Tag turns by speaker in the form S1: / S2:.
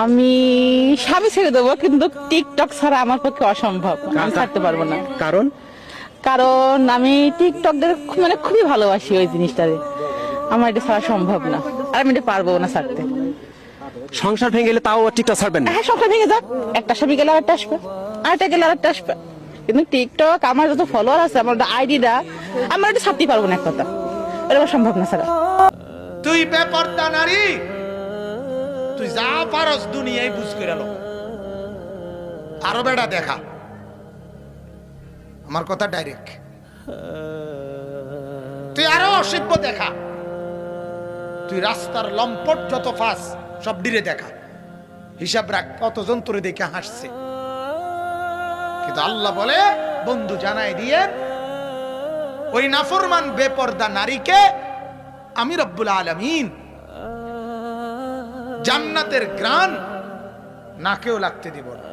S1: আমি স্বামী ছেড়ে দেবো, কিন্তু টিকটক ছাড়া আমার পক্ষে অসম্ভব, আমি ছাড়তে পারবো না।
S2: কারণ
S1: কারণ আমি টিকটক মানে খুবই ভালোবাসি ওই জিনিসটারে, আমার এটা ছাড়া সম্ভব না, আর আমি এটা পারবো না ছাড়তে।
S2: সংসার ভেঙে গেলে তাও টিকটক ছাড়বেন না?
S1: হ্যাঁ, সংসার ভেঙে যাক, একটা স্বামী গেলে আরেকটা আসবে, আরেকটা গেলে আরেকটা আসবে, কিন্তু টিকটক আমার যত ফলোয়ার আছে, আমার আইডিটা, আমার এটা ছাড়তেই পারবো না, এক কথা, এটা আমার সম্ভব না ছাড়া।
S3: তুই বেপরদা নারী, তুই যা পারস দুনিয়ায় বুঝ করে লো, আরো বেড়া দেখা, আমার কথা ডাইরেক্ট। তুই আরো অসভ্য দেখা, তুই রাস্তার লম্পট যত ফাঁস সব ডিরে দেখা, হিসাব রাখ কতজন তোরে দেখে হাসছে। কিন্তু আল্লাহ বলে, বন্ধু জানাই দিয়ে ওই নাফরমান বেপরদা নারীকে আমি রব্বুল আলামিন জান্নাতের গ্রাণ নাকেও লাগতে দিব না।